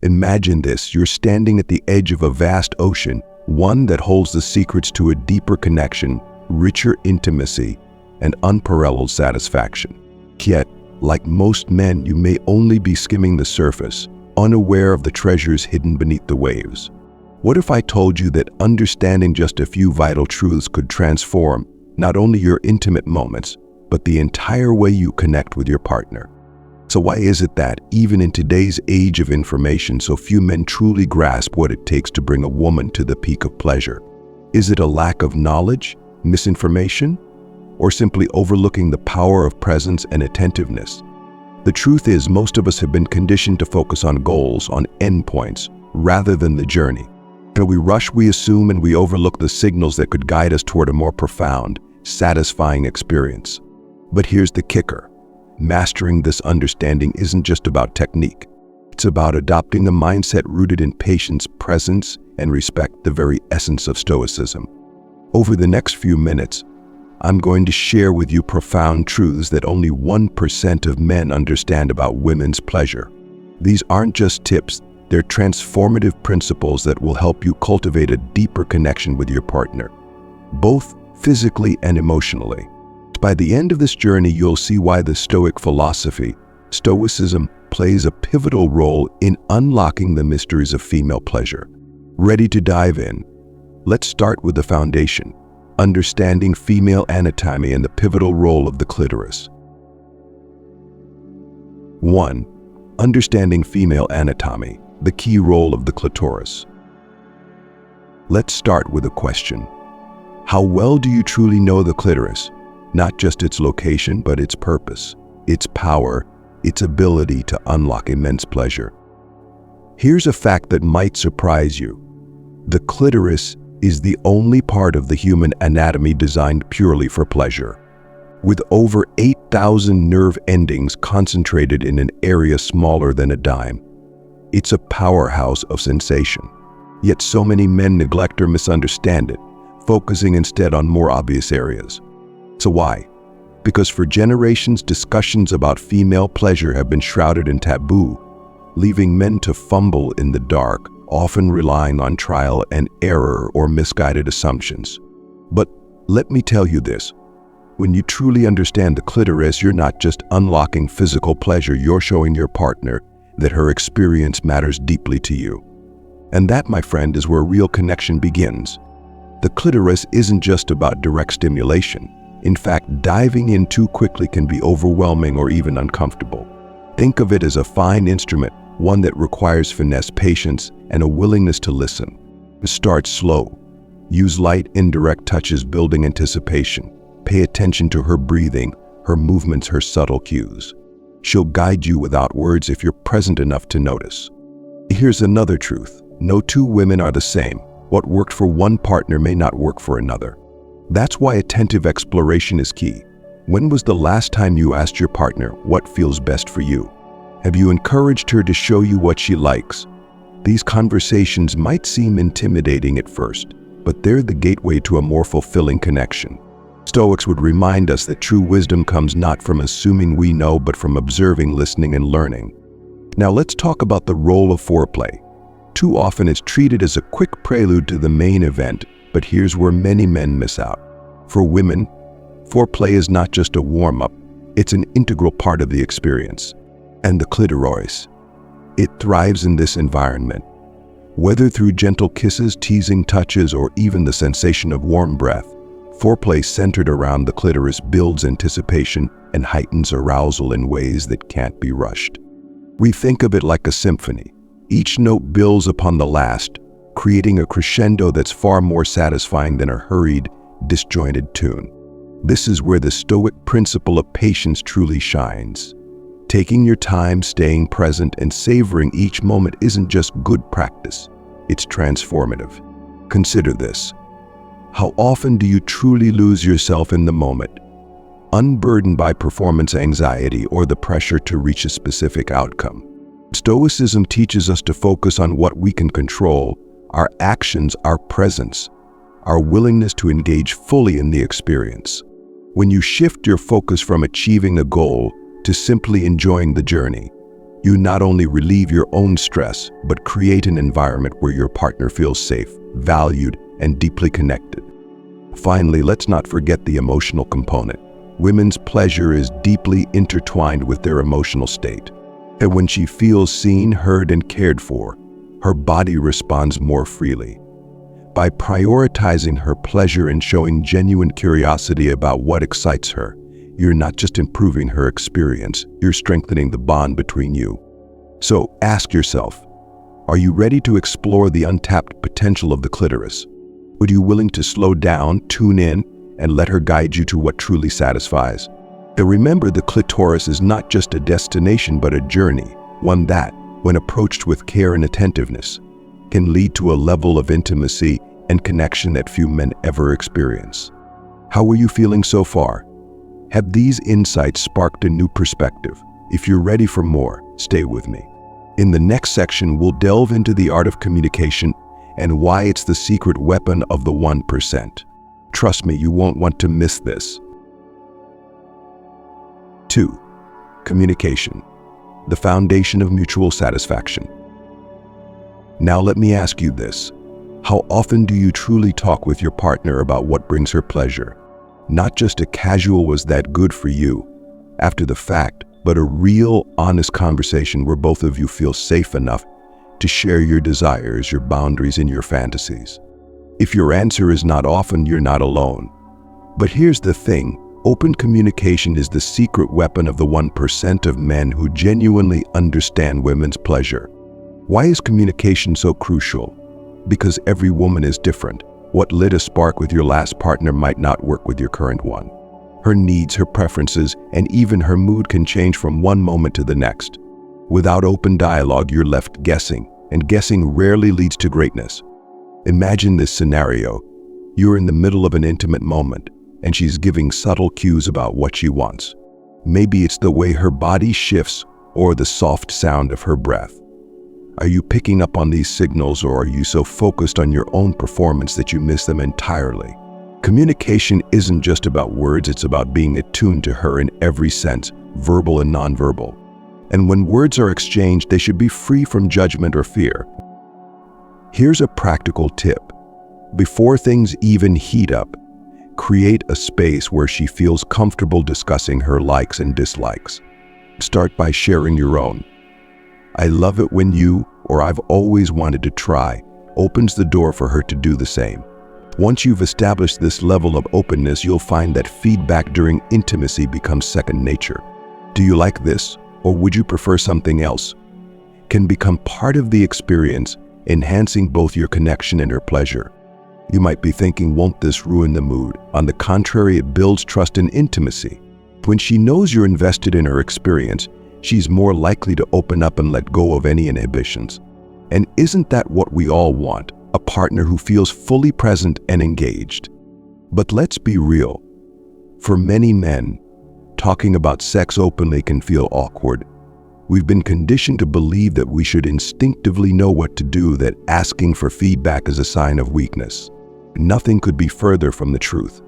Imagine this: you're standing at the edge of a vast ocean, one that holds the secrets to a deeper connection, richer intimacy, and unparalleled satisfaction. Yet, like most men, you may only be skimming the surface, unaware of the treasures hidden beneath the waves. What if I told you that understanding just a few vital truths could transform not only your intimate moments, but the entire way you connect with your partner? So why is it that, even in today's age of information, so few men truly grasp what it takes to bring a woman to the peak of pleasure? Is it a lack of knowledge, misinformation, or simply overlooking the power of presence and attentiveness? The truth is, most of us have been conditioned to focus on goals, on endpoints, rather than the journey. When we rush, we assume, and we overlook the signals that could guide us toward a more profound, satisfying experience. But here's the kicker. Mastering this understanding isn't just about technique. It's about adopting a mindset rooted in patience, presence, and respect, the very essence of Stoicism. Over the next few minutes, I'm going to share with you profound truths that only 1% of men understand about women's pleasure. These aren't just tips, they're transformative principles that will help you cultivate a deeper connection with your partner, both physically and emotionally. By the end of this journey, you'll see why the Stoic philosophy, Stoicism, plays a pivotal role in unlocking the mysteries of female pleasure. Ready to dive in? Let's start with the foundation: understanding female anatomy and the pivotal role of the clitoris. 1. Understanding female anatomy, the key role of the clitoris. Let's start with a question. How well do you truly know the clitoris? Not just its location, but its purpose, its power, its ability to unlock immense pleasure. Here's a fact that might surprise you. The clitoris is the only part of the human anatomy designed purely for pleasure. With over 8,000 nerve endings concentrated in an area smaller than a dime, it's a powerhouse of sensation. Yet so many men neglect or misunderstand it, focusing instead on more obvious areas. So why? Because for generations, discussions about female pleasure have been shrouded in taboo, leaving men to fumble in the dark, often relying on trial and error or misguided assumptions. But let me tell you this: when you truly understand the clitoris, you're not just unlocking physical pleasure, you're showing your partner that her experience matters deeply to you. And that, my friend, is where real connection begins. The clitoris isn't just about direct stimulation. In fact, diving in too quickly can be overwhelming or even uncomfortable. Think of it as a fine instrument, one that requires finesse, patience, and a willingness to listen. Start slow. Use light, indirect touches, building anticipation. Pay attention to her breathing, her movements, her subtle cues. She'll guide you without words if you're present enough to notice. Here's another truth: no two women are the same. What worked for one partner may not work for another. That's why attentive exploration is key. When was the last time you asked your partner what feels best for you? Have you encouraged her to show you what she likes? These conversations might seem intimidating at first, but they're the gateway to a more fulfilling connection. Stoics would remind us that true wisdom comes not from assuming we know, but from observing, listening, and learning. Now let's talk about the role of foreplay. Too often it's treated as a quick prelude to the main event, but here's where many men miss out. For women, foreplay is not just a warm-up, it's an integral part of the experience. And the clitoris, it thrives in this environment. Whether through gentle kisses, teasing touches, or even the sensation of warm breath, foreplay centered around the clitoris builds anticipation and heightens arousal in ways that can't be rushed. We think of it like a symphony. Each note builds upon the last, creating a crescendo that's far more satisfying than a hurried, disjointed tune. This is where the Stoic principle of patience truly shines. Taking your time, staying present, and savoring each moment isn't just good practice, it's transformative. Consider this. How often do you truly lose yourself in the moment, unburdened by performance anxiety or the pressure to reach a specific outcome? Stoicism teaches us to focus on what we can control: our actions, our presence, our willingness to engage fully in the experience. When you shift your focus from achieving a goal to simply enjoying the journey, You not only relieve your own stress, but create an environment where your partner feels safe, valued, and deeply connected. Finally, let's not forget the emotional component. Women's pleasure is deeply intertwined with their emotional state. And when she feels seen, heard, and cared for, her body responds more freely. By prioritizing her pleasure and showing genuine curiosity about what excites her, you're not just improving her experience, you're strengthening the bond between you. So ask yourself, are you ready to explore the untapped potential of the clitoris? Are you willing to slow down, tune in, and let her guide you to what truly satisfies? And remember, the clitoris is not just a destination but a journey, one that, when approached with care and attentiveness, can lead to a level of intimacy and connection that few men ever experience. How are you feeling so far? Have these insights sparked a new perspective? If you're ready for more, stay with me. In the next section, we'll delve into the art of communication and why it's the secret weapon of the 1%. Trust me, you won't want to miss this. 2. Communication, the foundation of mutual satisfaction. Now let me ask you this. How often do you truly talk with your partner about what brings her pleasure? Not just a casual "was that good for you?" after the fact, but a real, honest conversation where both of you feel safe enough to share your desires, your boundaries, and your fantasies. If your answer is not often, you're not alone. But here's the thing, open communication is the secret weapon of the 1% of men who genuinely understand women's pleasure. Why is communication so crucial? Because every woman is different. What lit a spark with your last partner might not work with your current one. Her needs, her preferences, and even her mood can change from one moment to the next. Without open dialogue, you're left guessing, and guessing rarely leads to greatness. Imagine this scenario. You're in the middle of an intimate moment, and she's giving subtle cues about what she wants. Maybe it's the way her body shifts or the soft sound of her breath. Are you picking up on these signals, or are you so focused on your own performance that you miss them entirely? Communication isn't just about words, it's about being attuned to her in every sense, verbal and nonverbal. And when words are exchanged, they should be free from judgment or fear. Here's a practical tip. Before things even heat up, create a space where she feels comfortable discussing her likes and dislikes. Start by sharing your own. "I love it when you," or "I've always wanted to try," opens the door for her to do the same. Once you've established this level of openness, you'll find that feedback during intimacy becomes second nature. "Do you like this?" or "Would you prefer something else?" can become part of the experience, enhancing both your connection and her pleasure. You might be thinking, won't this ruin the mood? On the contrary, it builds trust and intimacy. When she knows you're invested in her experience, she's more likely to open up and let go of any inhibitions. And isn't that what we all want? A partner who feels fully present and engaged. But let's be real. For many men, talking about sex openly can feel awkward. We've been conditioned to believe that we should instinctively know what to do, that asking for feedback is a sign of weakness. Nothing could be further from the truth.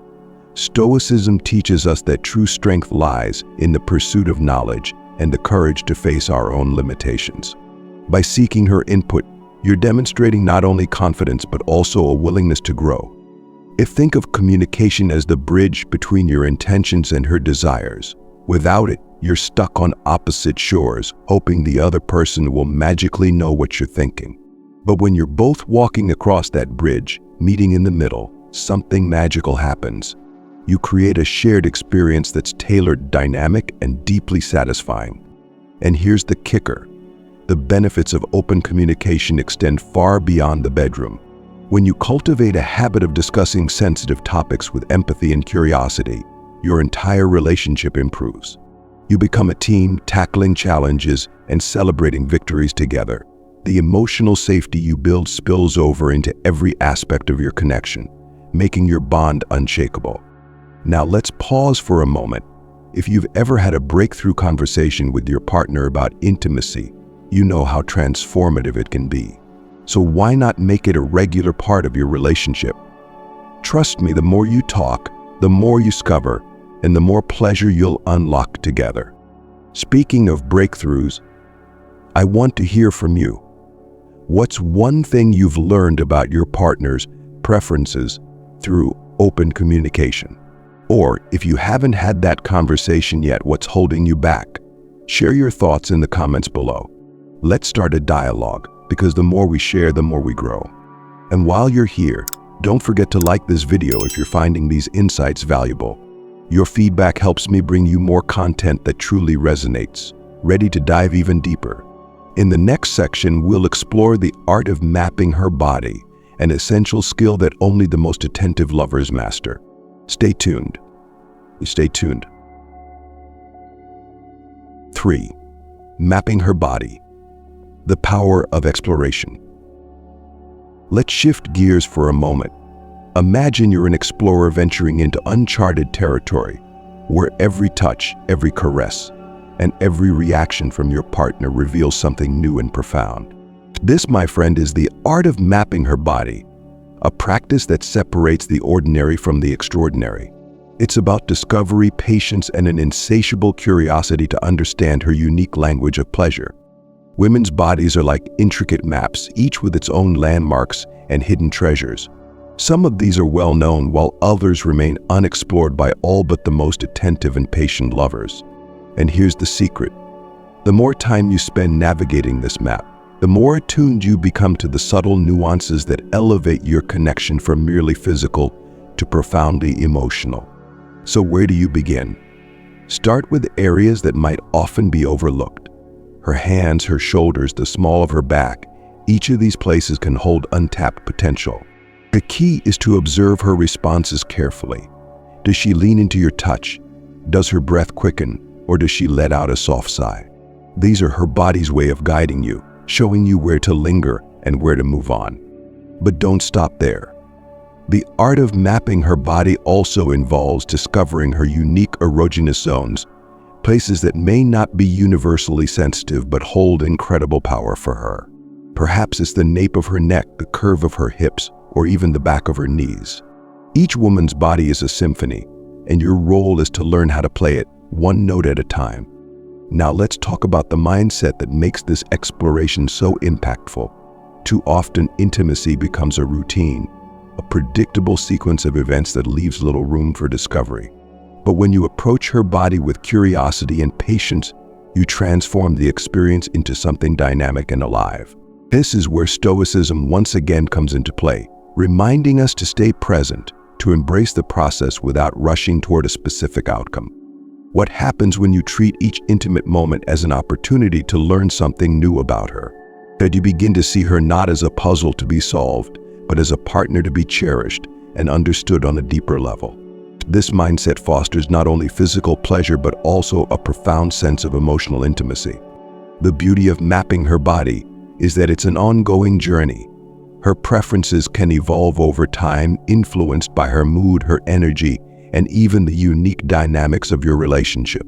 Stoicism teaches us that true strength lies in the pursuit of knowledge and the courage to face our own limitations. By seeking her input, you're demonstrating not only confidence but also a willingness to grow. Think of communication as the bridge between your intentions and her desires. Without it, you're stuck on opposite shores, hoping the other person will magically know what you're thinking. But when you're both walking across that bridge, meeting in the middle, something magical happens. You create a shared experience that's tailored, dynamic, and deeply satisfying. And here's the kicker. The benefits of open communication extend far beyond the bedroom. When you cultivate a habit of discussing sensitive topics with empathy and curiosity, your entire relationship improves. You become a team, tackling challenges and celebrating victories together. The emotional safety you build spills over into every aspect of your connection, making your bond unshakable. Now let's pause for a moment. If you've ever had a breakthrough conversation with your partner about intimacy, you know how transformative it can be. So why not make it a regular part of your relationship? Trust me, the more you talk, the more you discover, and the more pleasure you'll unlock together. Speaking of breakthroughs, I want to hear from you. What's one thing you've learned about your partner's preferences through open communication? Or if you haven't had that conversation yet, what's holding you back? Share your thoughts in the comments below. Let's start a dialogue, because the more we share, the more we grow. And while you're here, don't forget to like this video if you're finding these insights valuable. Your feedback helps me bring you more content that truly resonates. Ready to dive even deeper? In the next section, we'll explore the art of mapping her body, an essential skill that only the most attentive lovers master. Stay tuned. Stay tuned. 3. Mapping her body. The power of exploration. Let's shift gears for a moment. Imagine you're an explorer venturing into uncharted territory, where every touch, every caress, and every reaction from your partner reveals something new and profound. This, my friend, is the art of mapping her body, a practice that separates the ordinary from the extraordinary. It's about discovery, patience, and an insatiable curiosity to understand her unique language of pleasure. Women's bodies are like intricate maps, each with its own landmarks and hidden treasures. Some of these are well known, while others remain unexplored by all but the most attentive and patient lovers. And here's the secret. The more time you spend navigating this map, the more attuned you become to the subtle nuances that elevate your connection from merely physical to profoundly emotional. So where do you begin? Start with areas that might often be overlooked. Her hands, her shoulders, the small of her back. Each of these places can hold untapped potential. The key is to observe her responses carefully. Does she lean into your touch? Does her breath quicken? Or does she let out a soft sigh? These are her body's way of guiding you, showing you where to linger and where to move on. But don't stop there. The art of mapping her body also involves discovering her unique erogenous zones, places that may not be universally sensitive but hold incredible power for her. Perhaps it's the nape of her neck, the curve of her hips, or even the back of her knees. Each woman's body is a symphony, and your role is to learn how to play it one note at a time. Now let's talk about the mindset that makes this exploration so impactful. Too often, intimacy becomes a routine, a predictable sequence of events that leaves little room for discovery. But when you approach her body with curiosity and patience, you transform the experience into something dynamic and alive. This is where Stoicism once again comes into play, reminding us to stay present, to embrace the process without rushing toward a specific outcome. What happens when you treat each intimate moment as an opportunity to learn something new about her? That you begin to see her not as a puzzle to be solved, but as a partner to be cherished and understood on a deeper level. This mindset fosters not only physical pleasure, but also a profound sense of emotional intimacy. The beauty of mapping her body is that it's an ongoing journey. Her preferences can evolve over time, influenced by her mood, her energy, and even the unique dynamics of your relationship.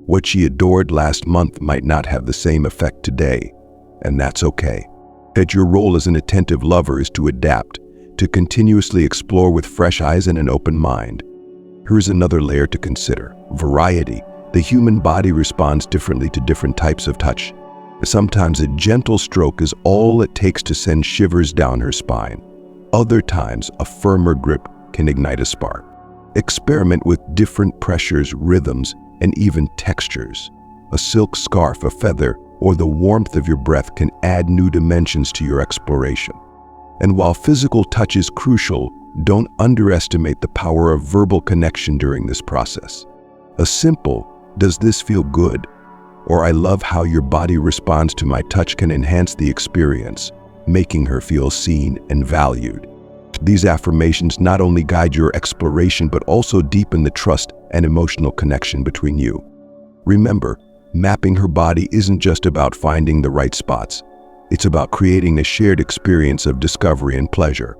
What she adored last month might not have the same effect today, and that's okay. That your role as an attentive lover is to adapt, to continuously explore with fresh eyes and an open mind. Here's another layer to consider: variety. The human body responds differently to different types of touch. Sometimes a gentle stroke is all it takes to send shivers down her spine. Other times, a firmer grip can ignite a spark. Experiment with different pressures, rhythms, and even textures. A silk scarf, a feather, or the warmth of your breath can add new dimensions to your exploration. And while physical touch is crucial, don't underestimate the power of verbal connection during this process. A simple, "Does this feel good?" or "I love how your body responds to my touch" can enhance the experience, making her feel seen and valued. These affirmations not only guide your exploration, but also deepen the trust and emotional connection between you. Remember, mapping her body isn't just about finding the right spots. It's about creating a shared experience of discovery and pleasure.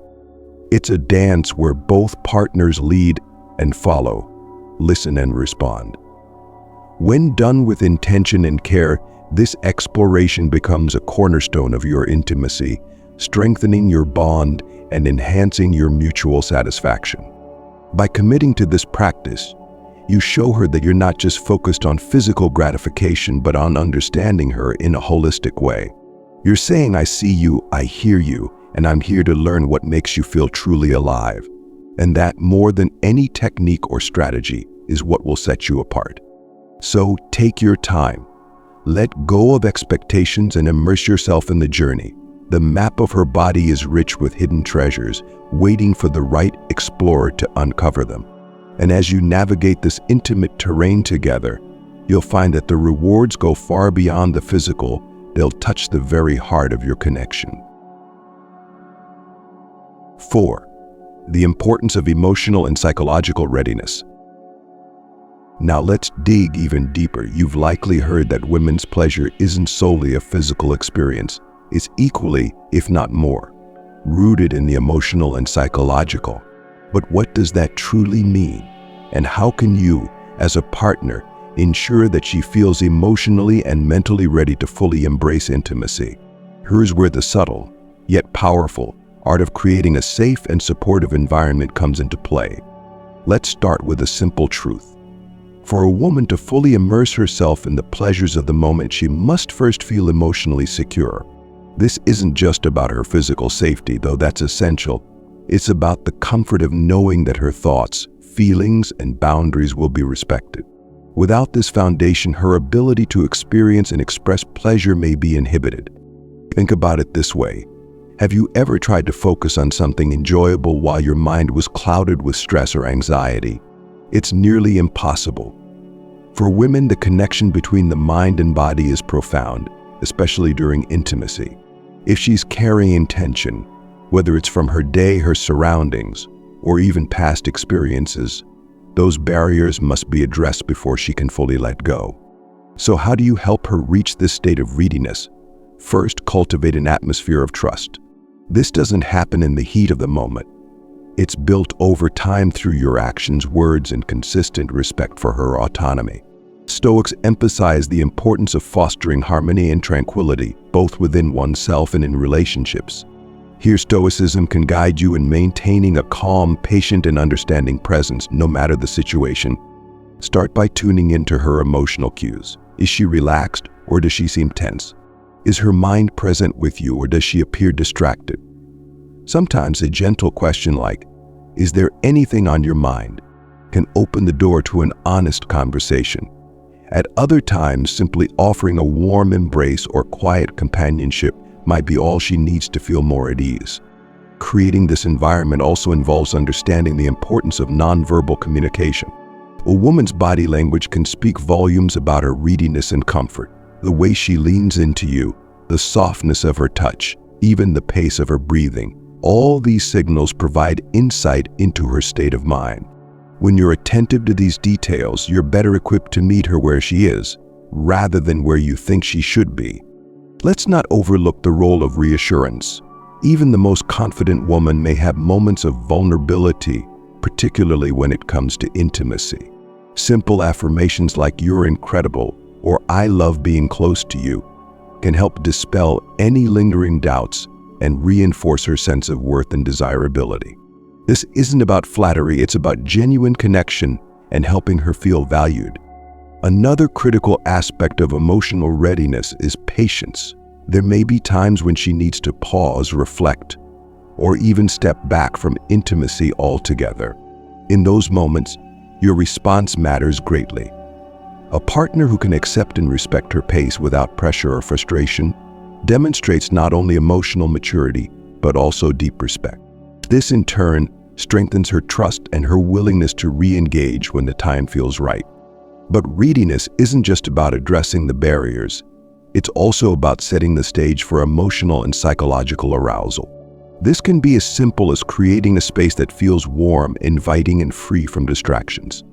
It's a dance where both partners lead and follow, listen and respond. When done with intention and care, this exploration becomes a cornerstone of your intimacy, strengthening your bond and enhancing your mutual satisfaction. By committing to this practice, You show her that you're not just focused on physical gratification, but on understanding her in a holistic way. You're saying, I see you, I hear you, and I'm here to learn what makes you feel truly alive. And that, more than any technique or strategy, is what will set you apart. So take your time. Let go of expectations and immerse yourself in the journey. The map of her body is rich with hidden treasures, waiting for the right explorer to uncover them. And as you navigate this intimate terrain together, you'll find that the rewards go far beyond the physical. They'll touch the very heart of your connection. 4. The importance of emotional and psychological readiness. Now let's dig even deeper. You've likely heard that women's pleasure isn't solely a physical experience. It's equally, if not more, rooted in the emotional and psychological. But what does that truly mean? And how can you, as a partner, ensure that she feels emotionally and mentally ready to fully embrace intimacy? Here's where the subtle, yet powerful, art of creating a safe and supportive environment comes into play. Let's start with a simple truth. For a woman to fully immerse herself in the pleasures of the moment, she must first feel emotionally secure. This isn't just about her physical safety, though that's essential. It's about the comfort of knowing that her thoughts, feelings, and boundaries will be respected. Without this foundation, her ability to experience and express pleasure may be inhibited. Think about it this way. Have you ever tried to focus on something enjoyable while your mind was clouded with stress or anxiety? It's nearly impossible. For women, the connection between the mind and body is profound, especially during intimacy. If she's carrying tension, whether it's from her day, her surroundings, or even past experiences, those barriers must be addressed before she can fully let go. So how do you help her reach this state of readiness? First, cultivate an atmosphere of trust. This doesn't happen in the heat of the moment. It's built over time through your actions, words, and consistent respect for her autonomy. Stoics emphasize the importance of fostering harmony and tranquility, both within oneself and in relationships. Here, Stoicism can guide you in maintaining a calm, patient, and understanding presence, no matter the situation. Start by tuning into her emotional cues. Is she relaxed, or does she seem tense? Is her mind present with you, or does she appear distracted? Sometimes a gentle question like, "Is there anything on your mind?" can open the door to an honest conversation. At other times, simply offering a warm embrace or quiet companionship might be all she needs to feel more at ease. Creating this environment also involves understanding the importance of nonverbal communication. A woman's body language can speak volumes about her readiness and comfort. The way she leans into you, the softness of her touch, even the pace of her breathing. All these signals provide insight into her state of mind. When you're attentive to these details, you're better equipped to meet her where she is, rather than where you think she should be. Let's not overlook the role of reassurance. Even the most confident woman may have moments of vulnerability, particularly when it comes to intimacy. Simple affirmations like "you're incredible" or "I love being close to you" can help dispel any lingering doubts and reinforce her sense of worth and desirability. This isn't about flattery, it's about genuine connection and helping her feel valued. Another critical aspect of emotional readiness is patience. There may be times when she needs to pause, reflect, or even step back from intimacy altogether. In those moments, your response matters greatly. A partner who can accept and respect her pace without pressure or frustration demonstrates not only emotional maturity, but also deep respect. This, in turn, strengthens her trust and her willingness to re-engage when the time feels right. But readiness isn't just about addressing the barriers. It's also about setting the stage for emotional and psychological arousal. This can be as simple as creating a space that feels warm, inviting, and free from distractions.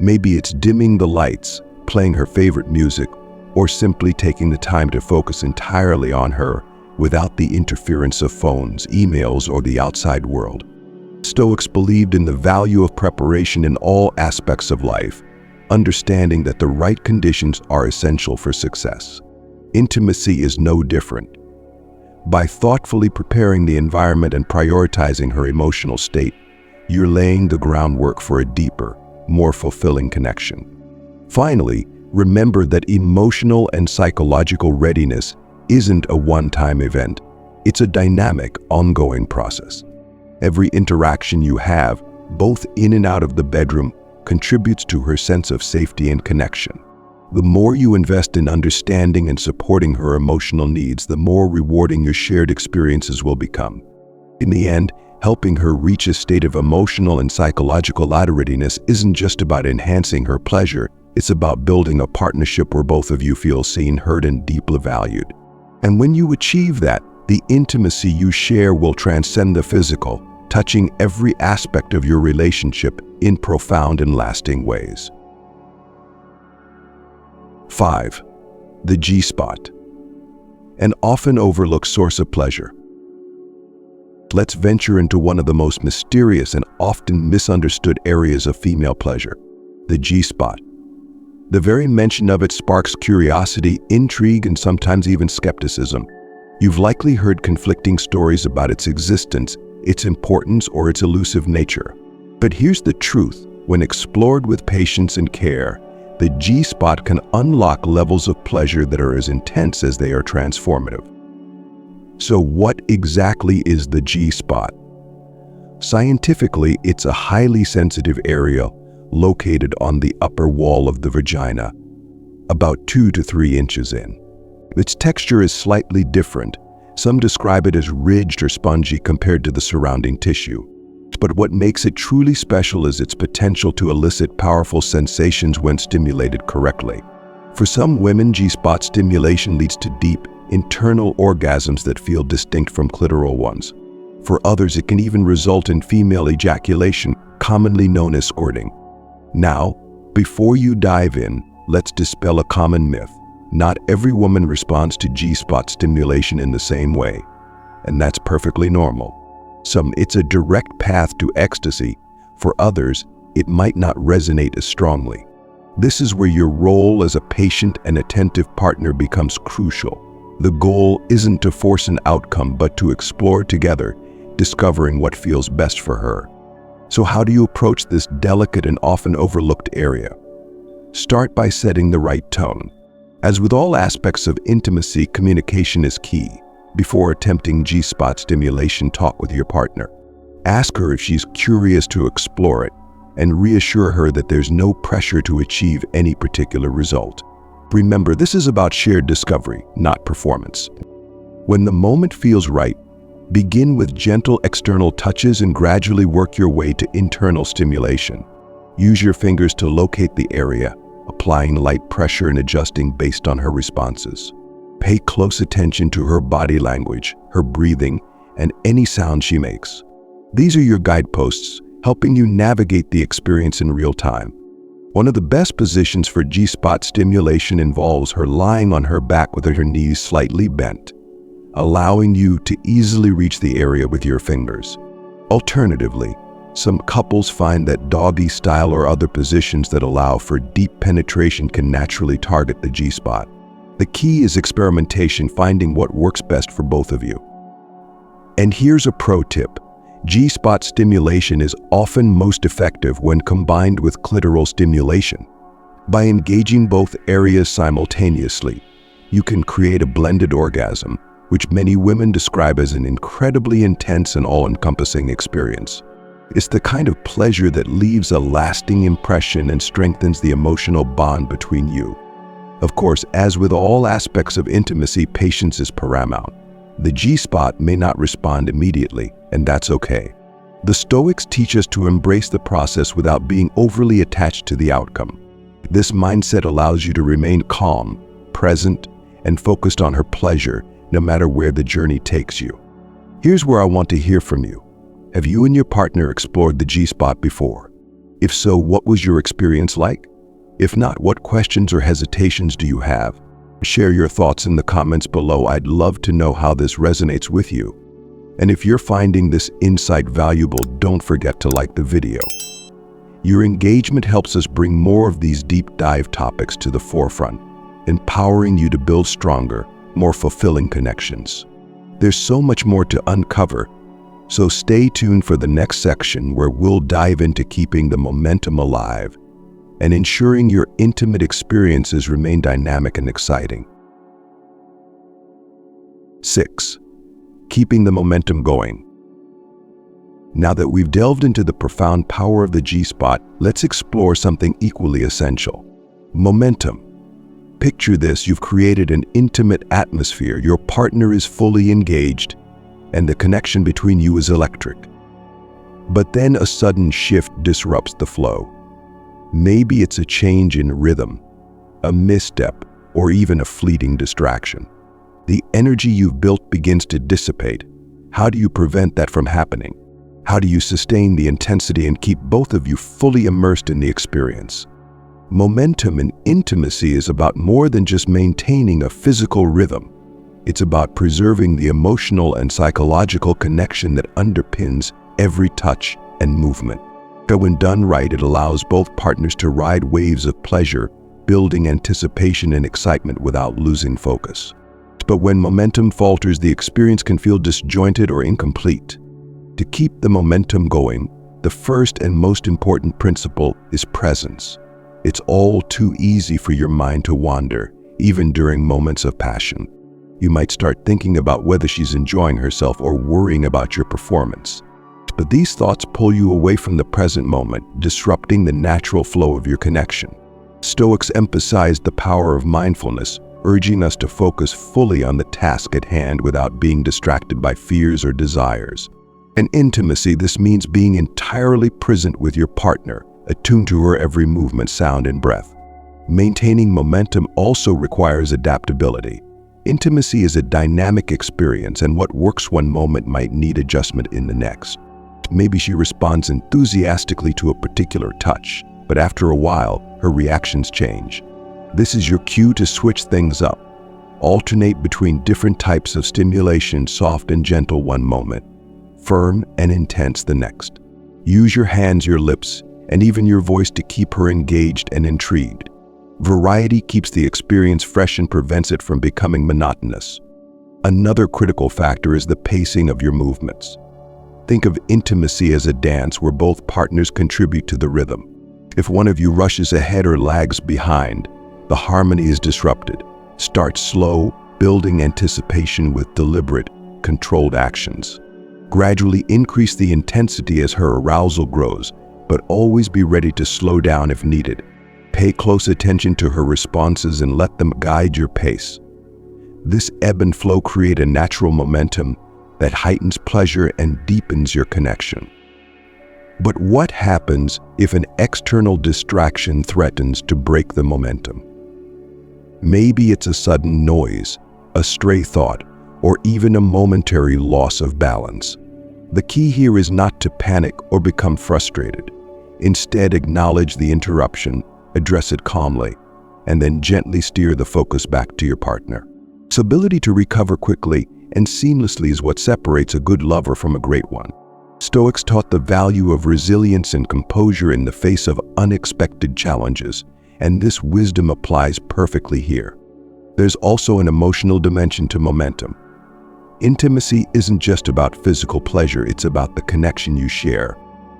Maybe it's dimming the lights, playing her favorite music, or simply taking the time to focus entirely on her without the interference of phones, emails, or the outside world. Stoics believed in the value of preparation in all aspects of life, understanding that the right conditions are essential for success. Intimacy is no different. By thoughtfully preparing the environment and prioritizing her emotional state, you're laying the groundwork for a deeper, more fulfilling connection. Finally, remember that emotional and psychological readiness isn't a one-time event. It's a dynamic, ongoing process. Every interaction you have, both in and out of the bedroom, contributes to her sense of safety and connection. The more you invest in understanding and supporting her emotional needs, the more rewarding your shared experiences will become. In the end, helping her reach a state of emotional and psychological readiness isn't just about enhancing her pleasure, it's about building a partnership where both of you feel seen, heard, and deeply valued. And when you achieve that, the intimacy you share will transcend the physical, touching every aspect of your relationship in profound and lasting ways. 5. The G-spot, an often overlooked source of pleasure. Let's venture into one of the most mysterious and often misunderstood areas of female pleasure, the G-spot. The very mention of it sparks curiosity, intrigue, and sometimes even skepticism. You've likely heard conflicting stories about its existence, its importance, or its elusive nature. But here's the truth: when explored with patience and care, the G-spot can unlock levels of pleasure that are as intense as they are transformative. So what exactly is the G-spot? Scientifically, it's a highly sensitive area located on the upper wall of the vagina, about 2 to 3 inches in. Its texture is slightly different. Some describe it as ridged or spongy compared to the surrounding tissue. But what makes it truly special is its potential to elicit powerful sensations when stimulated correctly. For some women, G-spot stimulation leads to deep, internal orgasms that feel distinct from clitoral ones. For others, it can even result in female ejaculation, commonly known as squirting. Now, before you dive in, let's dispel a common myth. Not every woman responds to G-spot stimulation in the same way, and that's perfectly normal. Some, it's a direct path to ecstasy. For others, it might not resonate as strongly. This is where your role as a patient and attentive partner becomes crucial. The goal isn't to force an outcome, but to explore together, discovering what feels best for her. So how do you approach this delicate and often overlooked area? Start by setting the right tone. As with all aspects of intimacy, communication is key. Before attempting G-spot stimulation, talk with your partner. Ask her if she's curious to explore it, and reassure her that there's no pressure to achieve any particular result. Remember, this is about shared discovery, not performance. When the moment feels right, begin with gentle external touches and gradually work your way to internal stimulation. Use your fingers to locate the area, applying light pressure and adjusting based on her responses. Pay close attention to her body language, her breathing, and any sound she makes. These are your guideposts, helping you navigate the experience in real time. One of the best positions for G-spot stimulation involves her lying on her back with her knees slightly bent, allowing you to easily reach the area with your fingers. Alternatively, some couples find that doggy style or other positions that allow for deep penetration can naturally target the G-spot. The key is experimentation, finding what works best for both of you. And here's a pro tip. G-spot stimulation is often most effective when combined with clitoral stimulation. By engaging both areas simultaneously, you can create a blended orgasm, which many women describe as an incredibly intense and all-encompassing experience. It's the kind of pleasure that leaves a lasting impression and strengthens the emotional bond between you. Of course, as with all aspects of intimacy, patience is paramount. The G-spot may not respond immediately, and that's okay. The Stoics teach us to embrace the process without being overly attached to the outcome. This mindset allows you to remain calm, present, and focused on her pleasure, no matter where the journey takes you. Here's where I want to hear from you. Have you and your partner explored the G-spot before? If so, what was your experience like? If not, what questions or hesitations do you have? Share your thoughts in the comments below. I'd love to know how this resonates with you. And if you're finding this insight valuable, don't forget to like the video. Your engagement helps us bring more of these deep dive topics to the forefront, empowering you to build stronger, more fulfilling connections. There's so much more to uncover, So stay tuned for the next section where we'll dive into keeping the momentum alive and ensuring your intimate experiences remain dynamic and exciting. 6. Keeping the momentum going. Now that we've delved into the profound power of the G-spot, let's explore something equally essential: momentum. Picture this: you've created an intimate atmosphere, your partner is fully engaged, and the connection between you is electric. But then a sudden shift disrupts the flow. Maybe it's a change in rhythm, a misstep, or even a fleeting distraction. The energy you've built begins to dissipate. How do you prevent that from happening? How do you sustain the intensity and keep both of you fully immersed in the experience? Momentum in intimacy is about more than just maintaining a physical rhythm. It's about preserving the emotional and psychological connection that underpins every touch and movement. But when done right, it allows both partners to ride waves of pleasure, building anticipation and excitement without losing focus. But when momentum falters, the experience can feel disjointed or incomplete. To keep the momentum going, the first and most important principle is presence. It's all too easy for your mind to wander, even during moments of passion. You might start thinking about whether she's enjoying herself or worrying about your performance. But these thoughts pull you away from the present moment, disrupting the natural flow of your connection. Stoics emphasize the power of mindfulness, urging us to focus fully on the task at hand without being distracted by fears or desires. In intimacy, this means being entirely present with your partner, attuned to her every movement, sound, and breath. Maintaining momentum also requires adaptability. Intimacy is a dynamic experience, and what works one moment might need adjustment in the next. Maybe she responds enthusiastically to a particular touch, but after a while, her reactions change. This is your cue to switch things up. Alternate between different types of stimulation, soft and gentle one moment, firm and intense the next. Use your hands, your lips, and even your voice to keep her engaged and intrigued. Variety keeps the experience fresh and prevents it from becoming monotonous. Another critical factor is the pacing of your movements. Think of intimacy as a dance where both partners contribute to the rhythm. If one of you rushes ahead or lags behind, the harmony is disrupted. Start slow, building anticipation with deliberate, controlled actions. Gradually increase the intensity as her arousal grows, but always be ready to slow down if needed. Pay close attention to her responses and let them guide your pace. This ebb and flow create a natural momentum that heightens pleasure and deepens your connection. But what happens if an external distraction threatens to break the momentum? Maybe it's a sudden noise, a stray thought, or even a momentary loss of balance. The key here is not to panic or become frustrated. Instead, acknowledge the interruption, address it calmly, and then gently steer the focus back to your partner. This ability to recover quickly and seamlessly is what separates a good lover from a great one. Stoics taught the value of resilience and composure in the face of unexpected challenges, and this wisdom applies perfectly here. There's also an emotional dimension to momentum. Intimacy isn't just about physical pleasure, it's about the connection you share.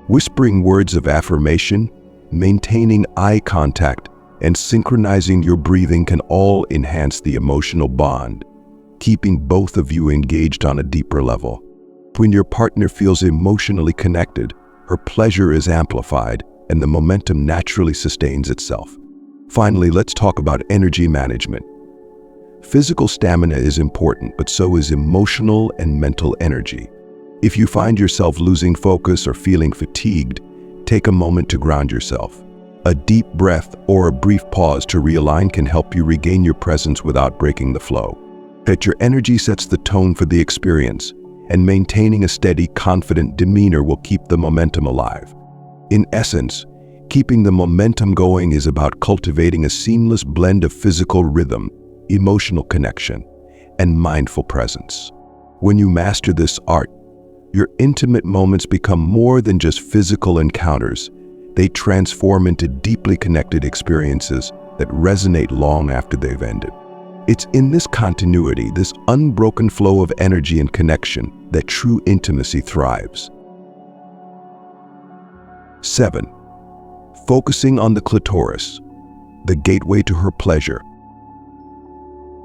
Whispering words of affirmation, maintaining eye contact, and synchronizing your breathing can all enhance the emotional bond, keeping both of you engaged on a deeper level. When your partner feels emotionally connected, her pleasure is amplified, and the momentum naturally sustains itself. Finally, let's talk about energy management. Physical stamina is important, but so is emotional and mental energy. If you find yourself losing focus or feeling fatigued, take a moment to ground yourself. A deep breath or a brief pause to realign can help you regain your presence without breaking the flow. That your energy sets the tone for the experience, and maintaining a steady, confident demeanor will keep the momentum alive. In essence, keeping the momentum going is about cultivating a seamless blend of physical rhythm, emotional connection, and mindful presence. When you master this art, your intimate moments become more than just physical encounters. They transform into deeply connected experiences that resonate long after they've ended. It's in this continuity, this unbroken flow of energy and connection, that true intimacy thrives. 7. Focusing on the clitoris, the gateway to her pleasure.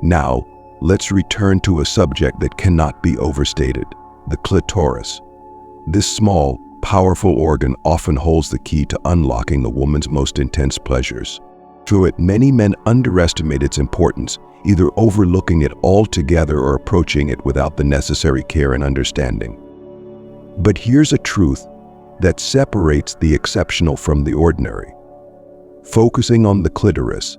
Now, let's return to a subject that cannot be overstated, the clitoris. This small, powerful organ often holds the key to unlocking a woman's most intense pleasures. Through it, many men underestimate its importance, either overlooking it altogether or approaching it without the necessary care and understanding. But here's a truth that separates the exceptional from the ordinary. Focusing on the clitoris,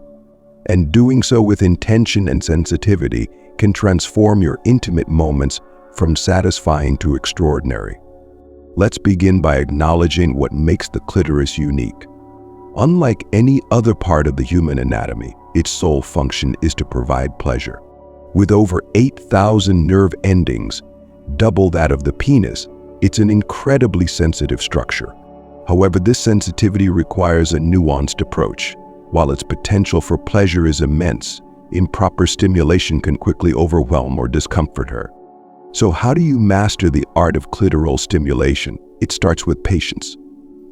and doing so with intention and sensitivity, can transform your intimate moments from satisfying to extraordinary. Let's begin by acknowledging what makes the clitoris unique. Unlike any other part of the human anatomy, its sole function is to provide pleasure. With over 8,000 nerve endings, double that of the penis, it's an incredibly sensitive structure. However, this sensitivity requires a nuanced approach. While its potential for pleasure is immense, improper stimulation can quickly overwhelm or discomfort her. So how do you master the art of clitoral stimulation? It starts with patience.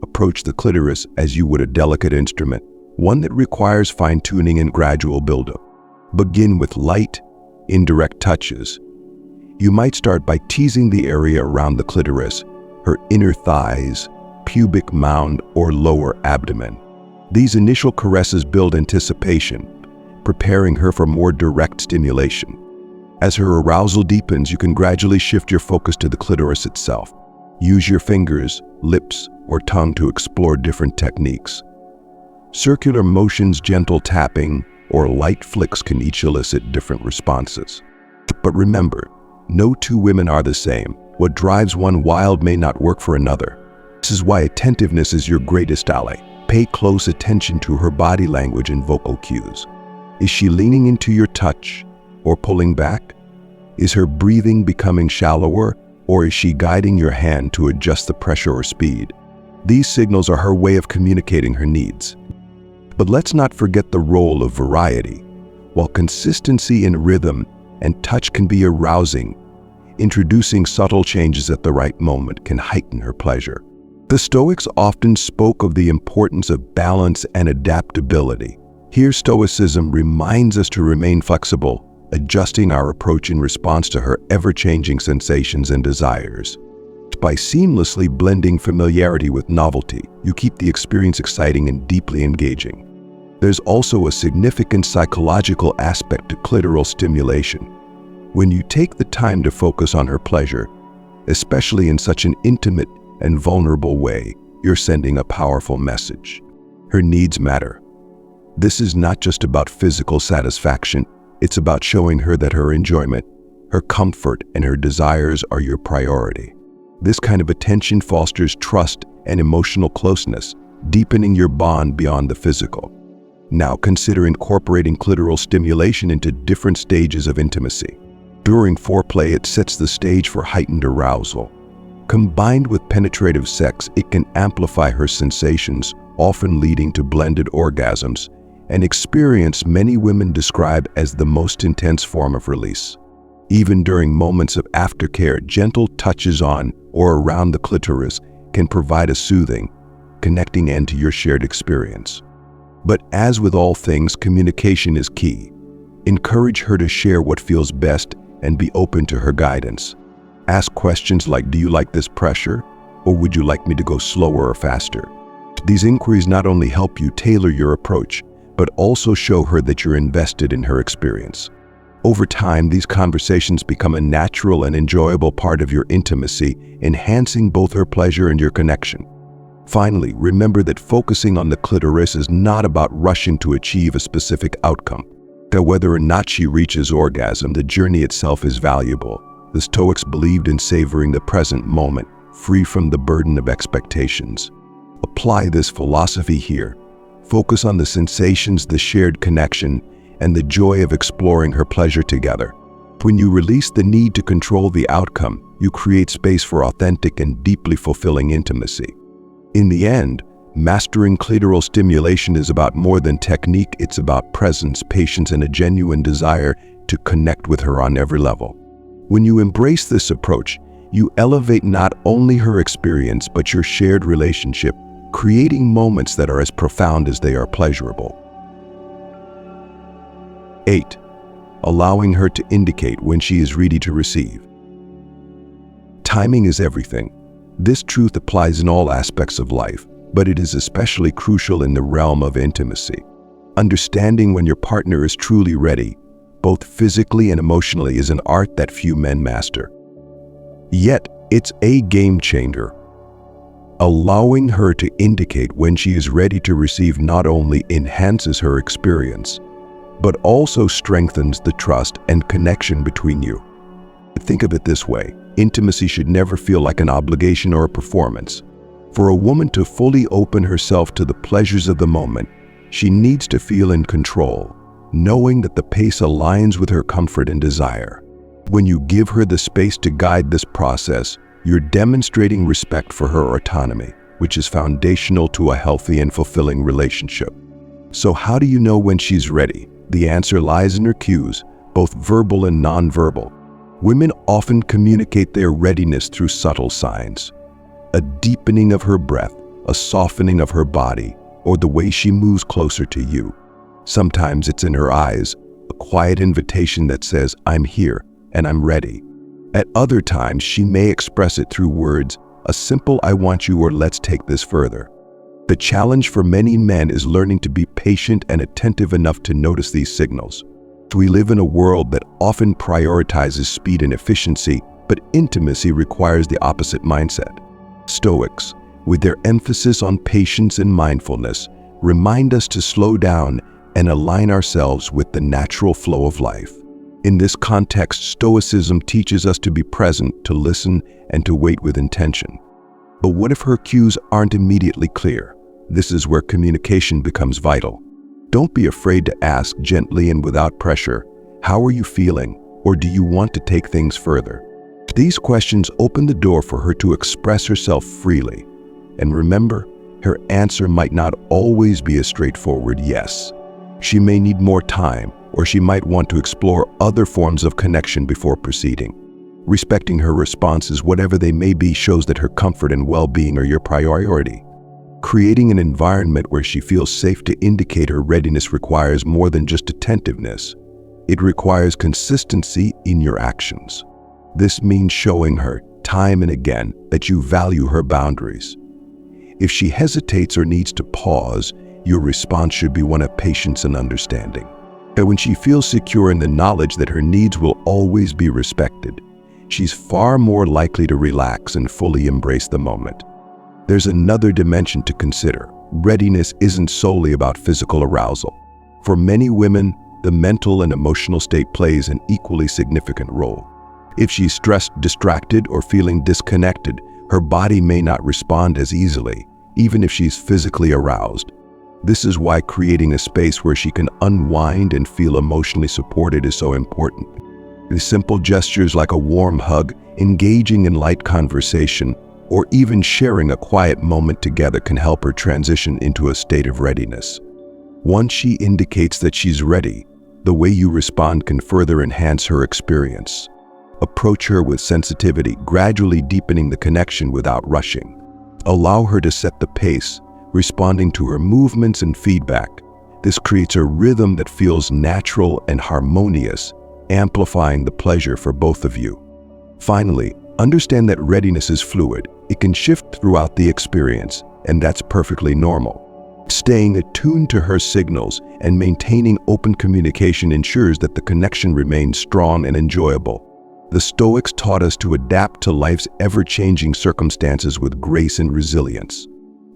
Approach the clitoris as you would a delicate instrument, one that requires fine-tuning and gradual buildup. Begin with light, indirect touches. You might start by teasing the area around the clitoris, her inner thighs, pubic mound, or lower abdomen. These initial caresses build anticipation, preparing her for more direct stimulation. As her arousal deepens, you can gradually shift your focus to the clitoris itself. Use your fingers, lips, or tongue to explore different techniques. Circular motions, gentle tapping, or light flicks can each elicit different responses. But remember, no two women are the same. What drives one wild may not work for another. This is why attentiveness is your greatest ally. Pay close attention to her body language and vocal cues. Is she leaning into your touch or pulling back? Is her breathing becoming shallower, or is she guiding your hand to adjust the pressure or speed? These signals are her way of communicating her needs. But let's not forget the role of variety. While consistency in rhythm and touch can be arousing, introducing subtle changes at the right moment can heighten her pleasure. The Stoics often spoke of the importance of balance and adaptability. Here, Stoicism reminds us to remain flexible, adjusting our approach in response to her ever-changing sensations and desires. By seamlessly blending familiarity with novelty, you keep the experience exciting and deeply engaging. There's also a significant psychological aspect to clitoral stimulation. When you take the time to focus on her pleasure, especially in such an intimate and vulnerable way, you're sending a powerful message. Her needs matter. This is not just about physical satisfaction, it's about showing her that her enjoyment, her comfort, and her desires are your priority. This kind of attention fosters trust and emotional closeness, deepening your bond beyond the physical. Now consider incorporating clitoral stimulation into different stages of intimacy. During foreplay, it sets the stage for heightened arousal. Combined with penetrative sex, it can amplify her sensations, often leading to blended orgasms, an experience many women describe as the most intense form of release. Even during moments of aftercare, gentle touches on or around the clitoris can provide a soothing, connecting end to your shared experience. But as with all things, communication is key. Encourage her to share what feels best and be open to her guidance. Ask questions like, "Do you like this pressure?" or "Would you like me to go slower or faster?" These inquiries not only help you tailor your approach, but also show her that you're invested in her experience. Over time, these conversations become a natural and enjoyable part of your intimacy, enhancing both her pleasure and your connection. Finally, remember that focusing on the clitoris is not about rushing to achieve a specific outcome. That whether or not she reaches orgasm, the journey itself is valuable. The Stoics believed in savoring the present moment, free from the burden of expectations. Apply this philosophy here. Focus on the sensations, the shared connection, and the joy of exploring her pleasure together. When you release the need to control the outcome, you create space for authentic and deeply fulfilling intimacy. In the end, Mastering clitoral stimulation is about more than technique, it's about presence, patience, and a genuine desire to connect with her on every level. When you embrace this approach, you elevate not only her experience but your shared relationship, creating moments that are as profound as they are pleasurable. 8. Allowing her to indicate when she is ready to receive. Timing is everything. This truth applies in all aspects of life, but it is especially crucial in the realm of intimacy. Understanding when your partner is truly ready, both physically and emotionally, is an art that few men master. Yet, it's a game changer. Allowing her to indicate when she is ready to receive not only enhances her experience, but also strengthens the trust and connection between you. Think of it this way: intimacy should never feel like an obligation or a performance. For a woman to fully open herself to the pleasures of the moment, she needs to feel in control, knowing that the pace aligns with her comfort and desire. When you give her the space to guide this process, you're demonstrating respect for her autonomy, which is foundational to a healthy and fulfilling relationship. So how do you know when she's ready? The answer lies in her cues, both verbal and nonverbal. Women often communicate their readiness through subtle signs. A deepening of her breath, a softening of her body, or the way she moves closer to you. Sometimes it's in her eyes, a quiet invitation that says, "I'm here and I'm ready." At other times, she may express it through words, a simple "I want you" or "let's take this further." The challenge for many men is learning to be patient and attentive enough to notice these signals. We live in a world that often prioritizes speed and efficiency, but intimacy requires the opposite mindset. Stoics, with their emphasis on patience and mindfulness, remind us to slow down and align ourselves with the natural flow of life. In this context, Stoicism teaches us to be present, to listen, and to wait with intention. But what if her cues aren't immediately clear? This is where communication becomes vital. Don't be afraid to ask gently and without pressure, "How are you feeling?" or "Do you want to take things further?" These questions open the door for her to express herself freely. And remember, her answer might not always be a straightforward yes. She may need more time, or she might want to explore other forms of connection before proceeding. Respecting her responses, whatever they may be, shows that her comfort and well-being are your priority. Creating an environment where she feels safe to indicate her readiness requires more than just attentiveness. It requires consistency in your actions. This means showing her, time and again, that you value her boundaries. If she hesitates or needs to pause, your response should be one of patience and understanding. And when she feels secure in the knowledge that her needs will always be respected, she's far more likely to relax and fully embrace the moment. There's another dimension to consider. Readiness isn't solely about physical arousal. For many women, the mental and emotional state plays an equally significant role. If she's stressed, distracted, or feeling disconnected, her body may not respond as easily, even if she's physically aroused. This is why creating a space where she can unwind and feel emotionally supported is so important. The simple gestures like a warm hug, engaging in light conversation, or even sharing a quiet moment together can help her transition into a state of readiness. Once she indicates that she's ready, the way you respond can further enhance her experience. Approach her with sensitivity, gradually deepening the connection without rushing. Allow her to set the pace, responding to her movements and feedback. This creates a rhythm that feels natural and harmonious, amplifying the pleasure for both of you. Finally, understand that readiness is fluid. It can shift throughout the experience, and that's perfectly normal. Staying attuned to her signals and maintaining open communication ensures that the connection remains strong and enjoyable. The Stoics taught us to adapt to life's ever-changing circumstances with grace and resilience.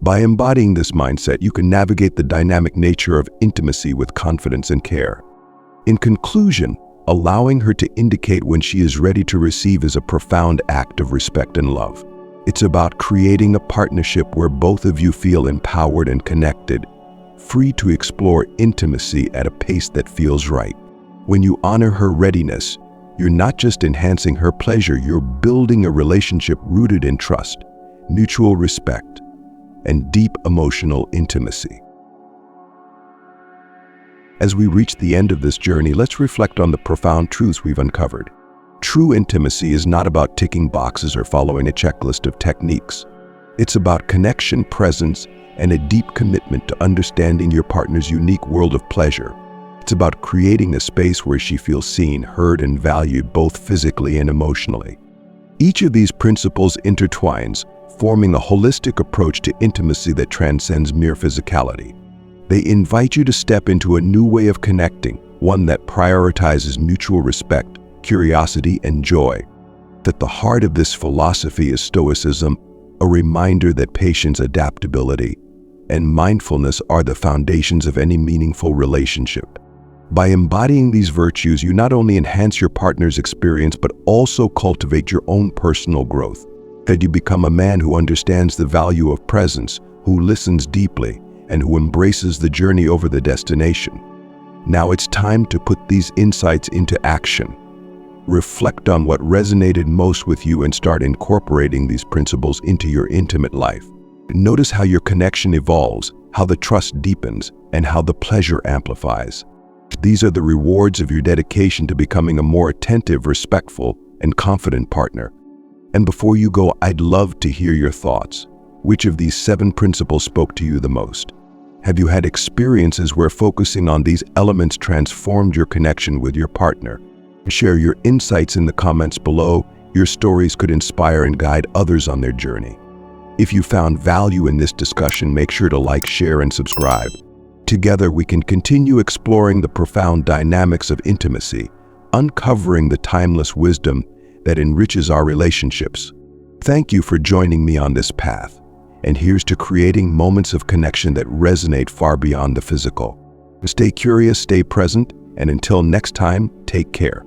By embodying this mindset, you can navigate the dynamic nature of intimacy with confidence and care. In conclusion, allowing her to indicate when she is ready to receive is a profound act of respect and love. It's about creating a partnership where both of you feel empowered and connected, free to explore intimacy at a pace that feels right. When you honor her readiness, you're not just enhancing her pleasure, you're building a relationship rooted in trust, mutual respect, and deep emotional intimacy. As we reach the end of this journey, let's reflect on the profound truths we've uncovered. True intimacy is not about ticking boxes or following a checklist of techniques. It's about connection, presence, and a deep commitment to understanding your partner's unique world of pleasure. It's about creating a space where she feels seen, heard, and valued both physically and emotionally. Each of these principles intertwines, forming a holistic approach to intimacy that transcends mere physicality. They invite you to step into a new way of connecting, one that prioritizes mutual respect, curiosity, and joy. At the heart of this philosophy is Stoicism, a reminder that patience, adaptability, and mindfulness are the foundations of any meaningful relationship. By embodying these virtues, you not only enhance your partner's experience, but also cultivate your own personal growth. That you become a man who understands the value of presence, who listens deeply, and who embraces the journey over the destination. Now it's time to put these insights into action. Reflect on what resonated most with you and start incorporating these principles into your intimate life. Notice how your connection evolves, how the trust deepens, and how the pleasure amplifies. These are the rewards of your dedication to becoming a more attentive, respectful, and confident partner. And before you go, I'd love to hear your thoughts. Which of these 7 principles spoke to you the most? Have you had experiences where focusing on these elements transformed your connection with your partner? Share your insights in the comments below. Your stories could inspire and guide others on their journey. If you found value in this discussion, make sure to like, share, and subscribe. Together, we can continue exploring the profound dynamics of intimacy, uncovering the timeless wisdom that enriches our relationships. Thank you for joining me on this path, and here's to creating moments of connection that resonate far beyond the physical. Stay curious, stay present, and until next time, take care.